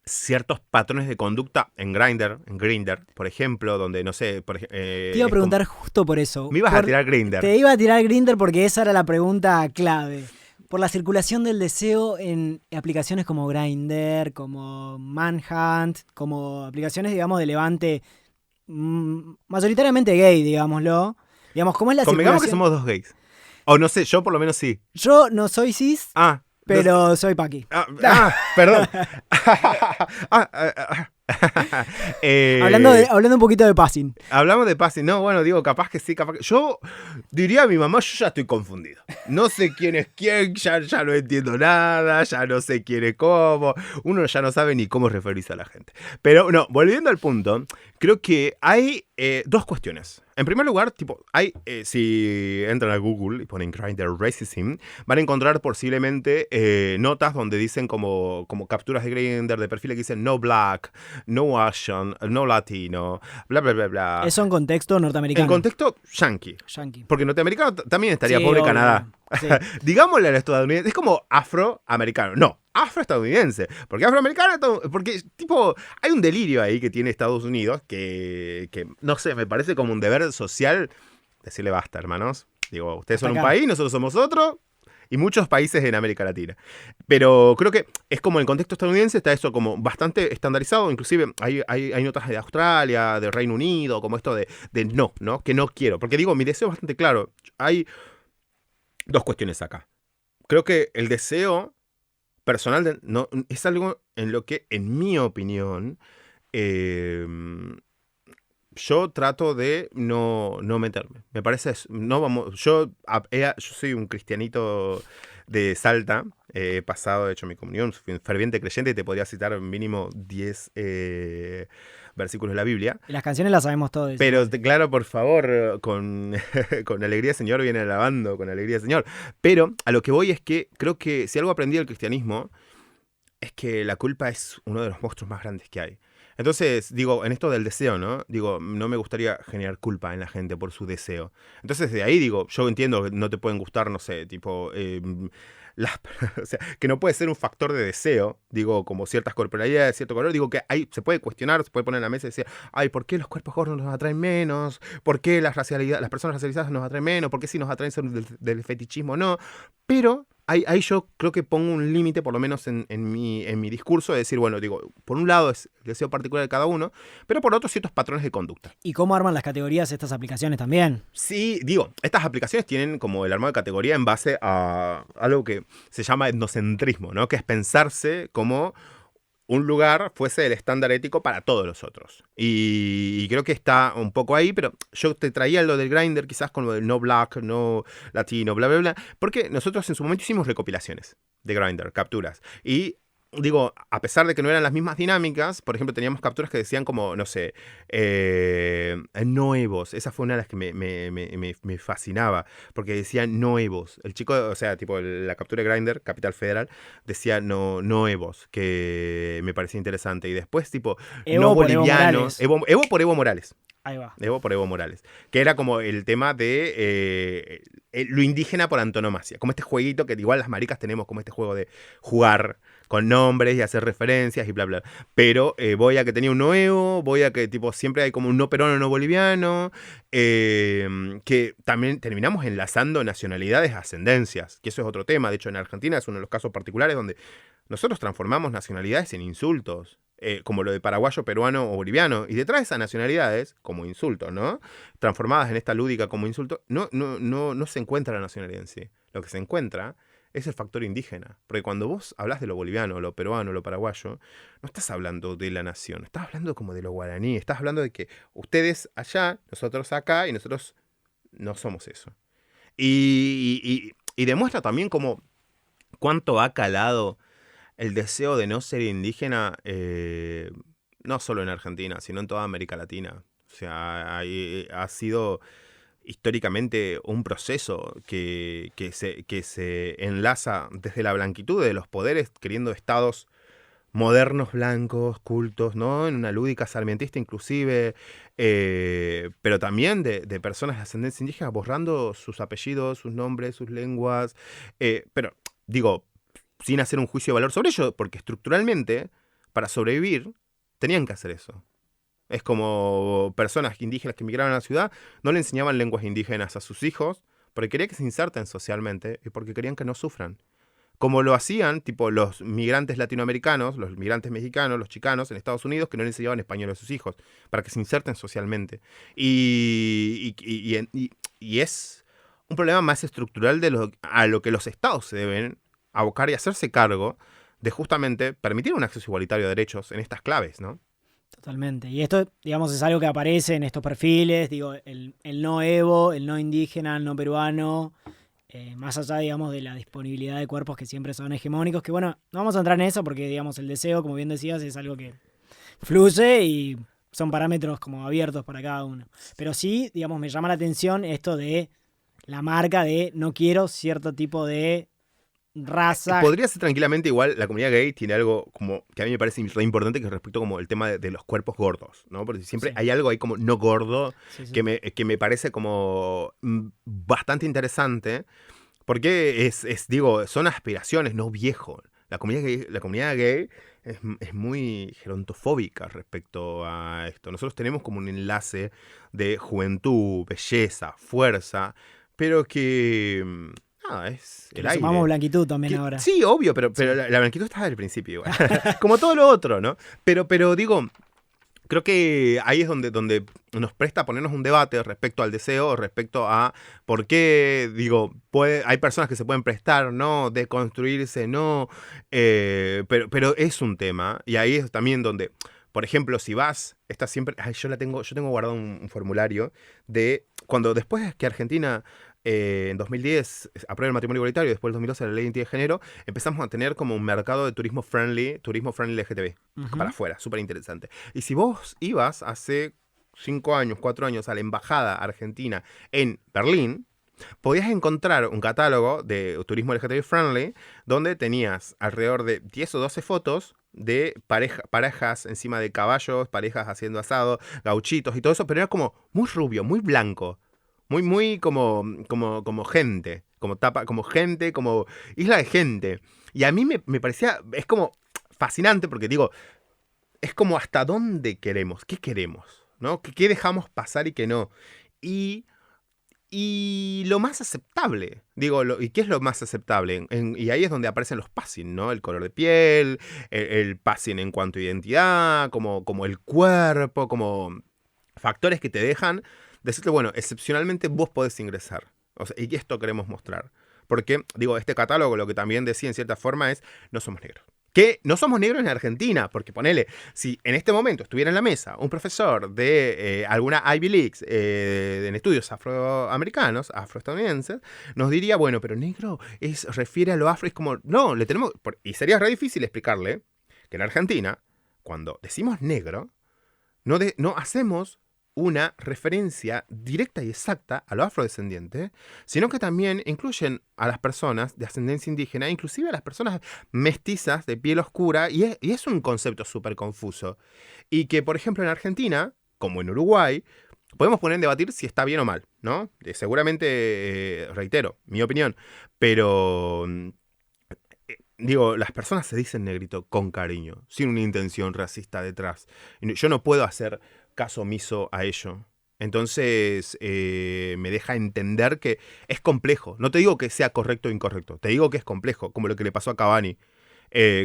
ciertos patrones de conducta en Grindr, por ejemplo, donde, no sé, Te iba a preguntar justo por eso. Me ibas a tirar Grindr. Te iba a tirar Grindr porque esa era la pregunta clave. Por la circulación del deseo en aplicaciones como Grindr, como Manhunt, como aplicaciones, digamos, de levante mayoritariamente gay, digámoslo. Digamos, ¿cómo es la Convengamos circulación? que somos 2 gays. O no sé, yo por lo menos sí. Yo no soy cis, pero soy paqui. Perdón. Hablando un poquito de passing. Hablamos de passing. No, bueno, digo, capaz que sí, capaz que... Yo diría a mi mamá, yo ya estoy confundido. No sé quién es quién, ya no entiendo nada, ya no sé quién es cómo. Uno ya no sabe ni cómo referirse a la gente. Pero no, volviendo al punto, creo que hay 2 cuestiones. En primer lugar, tipo, si entran a Google y ponen Grindr Racism, van a encontrar posiblemente notas donde dicen como capturas de Grindr, de perfiles que dicen no black, no Asian, no latino, bla, bla, bla, bla. Eso en contexto norteamericano. En contexto yankee. Porque norteamericano también estaría Sí, pobre obvio. Canadá. Sí. Digámosle al estadounidense, es como afroamericano. No, afroestadounidense. Porque afroamericano, porque tipo, hay un delirio ahí que tiene Estados Unidos que no sé, me parece como un deber social decirle basta, hermanos. Digo, ustedes son un país, nosotros somos otro. Y muchos países en América Latina. Pero creo que es como en el contexto estadounidense está eso como bastante estandarizado. Inclusive hay notas de Australia, de Reino Unido, como esto de no, que no quiero. Porque digo, mi deseo es bastante claro. Hay 2 cuestiones acá. Creo que el deseo personal no, es algo en lo que, en mi opinión, yo trato de no meterme. Me parece, no vamos, yo soy un cristianito de Salta, he pasado, de hecho, mi comunión, soy un ferviente creyente y te podría citar mínimo 10 versículos de la Biblia. Y las canciones las sabemos todos. Pero claro, por favor, con alegría Señor viene alabando, con alegría Señor. Pero a lo que voy es que creo que si algo aprendí del cristianismo es que la culpa es uno de los monstruos más grandes que hay. Entonces, digo, en esto del deseo, ¿no? Digo, no me gustaría generar culpa en la gente por su deseo. Entonces, de ahí digo, yo entiendo que no te pueden gustar, no sé, tipo, o sea, que no puede ser un factor de deseo, digo, como ciertas corporalidades, cierto color, digo que ahí se puede cuestionar, se puede poner en la mesa y decir, ay, ¿por qué los cuerpos gordos nos atraen menos? ¿Por qué las personas racializadas nos atraen menos? ¿Por qué si nos atraen son del fetichismo no? Pero ahí yo creo que pongo un límite, por lo menos en mi discurso, de decir, bueno, digo, por un lado es el deseo particular de cada uno, pero por otro ciertos patrones de conducta. ¿Y cómo arman las categorías estas aplicaciones también? Sí, digo, estas aplicaciones tienen como el armado de categoría en base a algo que se llama etnocentrismo, ¿no? Que es pensarse como un lugar fuese el estándar ético para todos los otros. Y creo que está un poco ahí, pero yo te traía lo del Grindr, quizás con lo del no black, no latino, bla, bla, bla, porque nosotros en su momento hicimos recopilaciones de Grindr, capturas. Y digo, a pesar de que no eran las mismas dinámicas, por ejemplo, teníamos capturas que decían como, no sé, nuevos. Esa fue una de las que me fascinaba, porque decían nuevos. El chico, o sea, tipo, la captura de Grindr, Capital Federal, decía nuevos, que me parecía interesante. Y después, tipo, Evo no por Evo bolivianos. Morales. Evo por Evo Morales. Ahí va. Evo por Evo Morales. Que era como el tema de lo indígena por antonomasia. Como este jueguito que igual las maricas tenemos, como este juego de jugar con nombres y hacer referencias y bla, bla. Pero voy a que tenía un no Evo, voy a que tipo siempre hay como un no peruano, no boliviano, que también terminamos enlazando nacionalidades a ascendencias, que eso es otro tema. De hecho, en Argentina es uno de los casos particulares donde nosotros transformamos nacionalidades en insultos. Como lo de paraguayo, peruano o boliviano. Y detrás de esas nacionalidades, como insultos, ¿no? Transformadas en esta lúdica como insulto, no se encuentra la nacionalidad en sí. Lo que se encuentra es el factor indígena. Porque cuando vos hablas de lo boliviano, lo peruano, lo paraguayo, no estás hablando de la nación, estás hablando como de lo guaraní, estás hablando de que ustedes allá, nosotros acá, y nosotros no somos eso. Y demuestra también como cuánto ha calado el deseo de no ser indígena, no solo en Argentina, sino en toda América Latina. O sea, ha sido históricamente un proceso que se enlaza desde la blanquitud de los poderes, queriendo estados modernos, blancos, cultos, ¿no? En una lúdica sarmientista inclusive, pero también de personas de ascendencia indígena borrando sus apellidos, sus nombres, sus lenguas, pero digo, sin hacer un juicio de valor sobre ello, porque estructuralmente, para sobrevivir, tenían que hacer eso. Es como personas indígenas que emigraban a la ciudad, no le enseñaban lenguas indígenas a sus hijos, porque querían que se inserten socialmente y porque querían que no sufran. Como lo hacían, tipo los migrantes latinoamericanos, los migrantes mexicanos, los chicanos en Estados Unidos, que no le enseñaban español a sus hijos, para que se inserten socialmente. Y es un problema más estructural a lo que los estados se deben abocar y hacerse cargo de justamente permitir un acceso igualitario a derechos en estas claves, ¿no? Totalmente. Y esto, digamos, es algo que aparece en estos perfiles, digo, el no evo, el no indígena, el no peruano, más allá, digamos, de la disponibilidad de cuerpos que siempre son hegemónicos, que bueno, no vamos a entrar en eso porque, digamos, el deseo, como bien decías, es algo que fluye y son parámetros como abiertos para cada uno. Pero sí, digamos, me llama la atención esto de la marca de no quiero cierto tipo de raza. Podría ser tranquilamente igual, la comunidad gay tiene algo como que a mí me parece re importante, que es respecto como el tema de los cuerpos gordos, ¿no? Porque siempre Sí. hay algo ahí como no gordo Sí, sí. que me parece como bastante interesante, porque digo, son aspiraciones, no viejo. La comunidad gay es muy gerontofóbica respecto a esto. Nosotros tenemos como un enlace de juventud, belleza, fuerza, pero que nada, es Que el le sumamos aire. blanquitud también ahora. Sí, obvio, pero Sí. la blanquitud está desde el principio igual. Como todo lo otro, ¿no? Pero digo, creo que ahí es donde nos presta a ponernos un debate respecto al deseo, respecto a por qué, digo, hay personas que se pueden prestar, ¿no? Deconstruirse, ¿no? Pero es un tema. Y ahí es también donde, por ejemplo, si vas, esta siempre. Ay, yo tengo guardado un formulario de cuando después que Argentina. En 2010 aprueba el matrimonio igualitario y después en 2012 la ley de identidad de género, empezamos a tener como un mercado de turismo friendly LGTB, para afuera, súper interesante. Y si vos ibas hace 5 años, 4 años a la embajada argentina en Berlín, podías encontrar un catálogo de turismo LGTB friendly donde tenías alrededor de 10 o 12 fotos de parejas encima de caballos, parejas haciendo asado, gauchitos y todo eso, pero era como muy rubio, muy blanco. Muy como gente, como gente, como isla de gente. Y a mí me parecía, es como fascinante porque digo, es como hasta dónde qué queremos, ¿no? ¿Qué dejamos pasar y qué no? Y lo más aceptable, digo, ¿y qué es lo más aceptable? Y ahí es donde aparecen los passing, ¿no? El color de piel, el passing en cuanto a identidad, como el cuerpo, como factores que te dejan decirte, bueno, excepcionalmente vos podés ingresar. O sea, y esto queremos mostrar. Porque, digo, este catálogo lo que también decía en cierta forma es, no somos negros. Que no somos negros en Argentina, porque ponele, si en este momento estuviera en la mesa un profesor de alguna Ivy League en estudios afroamericanos, afroestadounidenses, nos diría, bueno, pero negro refiere a lo afro, es como, no, le tenemos, y sería re difícil explicarle que en Argentina, cuando decimos negro, no hacemos una referencia directa y exacta a lo afrodescendiente, sino que también incluyen a las personas de ascendencia indígena, inclusive a las personas mestizas de piel oscura, y es un concepto súper confuso. Y que, por ejemplo, en Argentina, como en Uruguay, podemos poner en debatir si está bien o mal, ¿no? Seguramente, reitero, mi opinión, pero digo, las personas se dicen negrito con cariño, sin una intención racista detrás. Yo no puedo hacer caso omiso a ello. Entonces, me deja entender que es complejo. No te digo que sea correcto o incorrecto, te digo que es complejo, como lo que le pasó a Cavani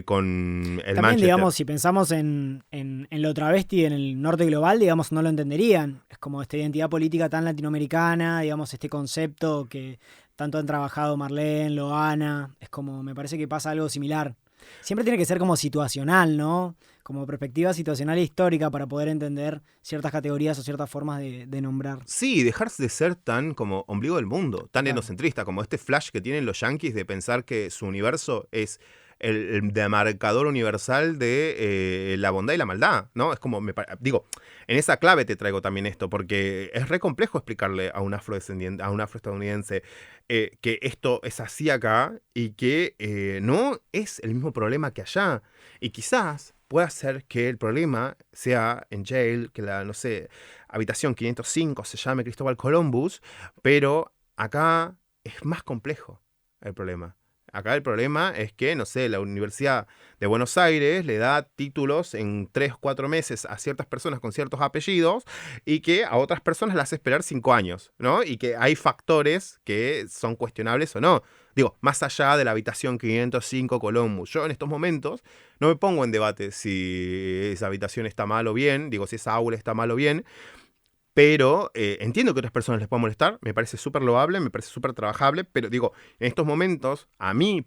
con el También, Manchester. digamos, si pensamos en lo travesti en el norte global, digamos, no lo entenderían. Es como esta identidad política tan latinoamericana, digamos, este concepto que tanto han trabajado Marlene, Loana, es como, me parece que pasa algo similar. Siempre tiene que ser como situacional, ¿no? como perspectiva situacional e histórica para poder entender ciertas categorías o ciertas formas de nombrar. Sí, dejar de ser tan como ombligo del mundo, tan Claro. etnocentrista, como este flash que tienen los yanquis de pensar que su universo es el demarcador universal de la bondad y la maldad, ¿no? Es como, digo, en esa clave te traigo también esto, porque es re complejo explicarle a un afrodescendiente, a un afroestadounidense, que esto es así acá y que no es el mismo problema que allá. Y quizás pueda ser que el problema sea en Yale, que la, no sé, habitación 505 se llame Cristóbal Columbus, pero acá es más complejo el problema. Acá el problema es que, no sé, la Universidad de Buenos Aires le da títulos en 3 o 4 meses a ciertas personas con ciertos apellidos y que a otras personas las hace esperar 5 años, ¿no? Y que hay factores que son cuestionables o no. Digo, más allá de la habitación 505 Columbus. Yo en estos momentos no me pongo en debate si esa habitación está mal o bien, digo, si esa aula está mal o bien, pero entiendo que a otras personas les pueda molestar, me parece súper loable, me parece súper trabajable, pero digo, en estos momentos, a mí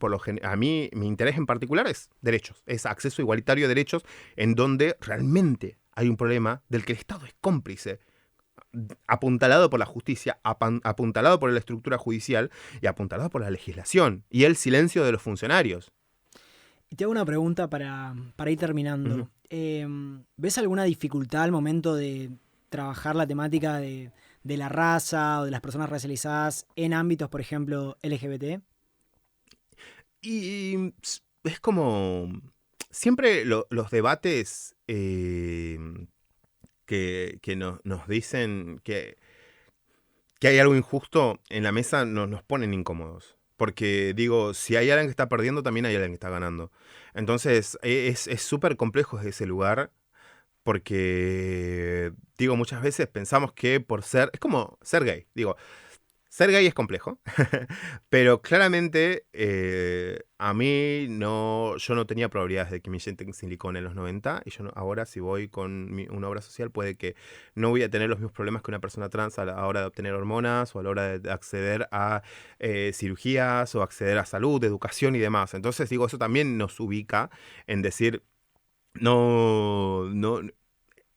mi interés en particular es derechos, es acceso igualitario a derechos, en donde realmente hay un problema del que el Estado es cómplice, apuntalado por la justicia, apuntalado por la estructura judicial y apuntalado por la legislación y el silencio de los funcionarios. Y te hago una pregunta para ir terminando. Ujú. ¿Ves alguna dificultad al momento de trabajar la temática de la raza o de las personas racializadas en ámbitos, por ejemplo, LGBT? Y es como, siempre los debates que nos dicen que hay algo injusto en la mesa nos ponen incómodos. Porque digo, si hay alguien que está perdiendo, también hay alguien que está ganando. Entonces es súper complejo desde ese lugar. Porque, digo, muchas veces pensamos que por ser... Es como ser gay. Digo, ser gay es complejo. Pero claramente a mí no... Yo no tenía probabilidades de que me inyecten silicona en los 90. Y yo ahora si voy con una obra social puede que no voy a tener los mismos problemas que una persona trans a la hora de obtener hormonas o a la hora de acceder a cirugías o acceder a salud, educación y demás. Entonces, digo, eso también nos ubica en decir... No,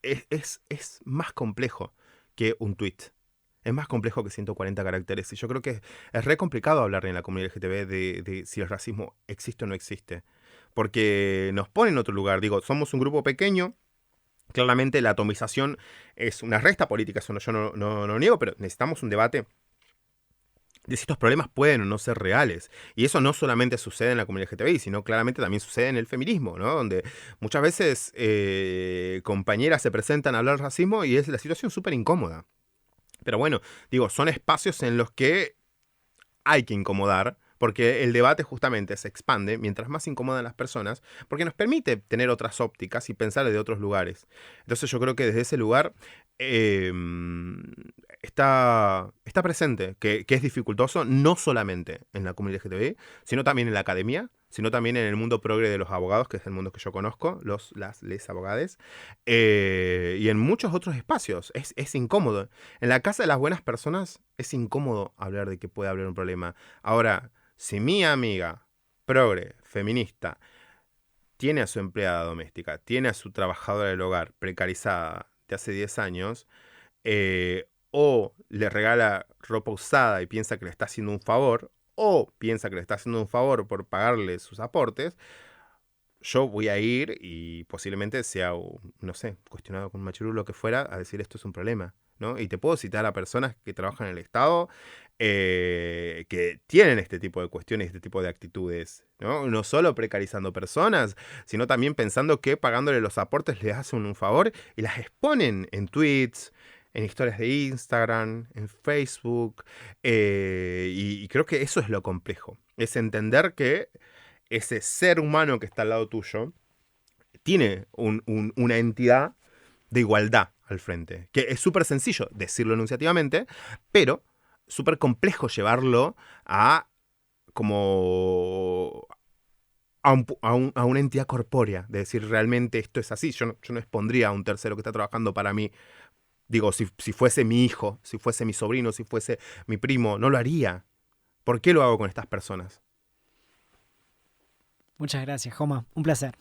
es más complejo que un tweet. Es más complejo que 140 caracteres. Y yo creo que es re complicado hablar en la comunidad LGTB de si el racismo existe o no existe. Porque nos pone en otro lugar. Digo, somos un grupo pequeño. Claramente la atomización es una resta política. Eso yo no lo niego, pero necesitamos un debate de si estos problemas pueden o no ser reales. Y eso no solamente sucede en la comunidad LGTBI, sino claramente también sucede en el feminismo, ¿no? Donde muchas veces compañeras se presentan a hablar de racismo y es la situación súper incómoda. Pero bueno, digo, son espacios en los que hay que incomodar, porque el debate justamente se expande mientras más incomodan las personas, porque nos permite tener otras ópticas y pensar desde otros lugares. Entonces yo creo que desde ese lugar eh, está presente, que es dificultoso no solamente en la comunidad LGTBI, sino también en la academia, sino también en el mundo progre de los abogados, que es el mundo que yo conozco, les abogades, y en muchos otros espacios. Es incómodo. En la casa de las buenas personas es incómodo hablar de que puede haber un problema. Ahora, si mi amiga progre, feminista, tiene a su empleada doméstica, tiene a su trabajadora del hogar precarizada de hace 10 años, o le regala ropa usada y piensa que le está haciendo un favor, o piensa que le está haciendo un favor por pagarle sus aportes, yo voy a ir y posiblemente sea, no sé, cuestionado con un machirulo o lo que fuera, a decir esto es un problema, ¿no? Y te puedo citar a personas que trabajan en el Estado que tienen este tipo de cuestiones, este tipo de actitudes, ¿no? No solo precarizando personas, sino también pensando que pagándole los aportes les hacen un favor y las exponen en tweets, en historias de Instagram, en Facebook, y creo que eso es lo complejo, es entender que ese ser humano que está al lado tuyo tiene una entidad de igualdad al frente. Que es súper sencillo decirlo enunciativamente, pero súper complejo llevarlo a como a una entidad corpórea, de decir realmente esto es así. Yo no expondría a un tercero que está trabajando para mí. Digo, si fuese mi hijo, si fuese mi sobrino, si fuese mi primo, no lo haría. ¿Por qué lo hago con estas personas? Muchas gracias, Joma. Un placer.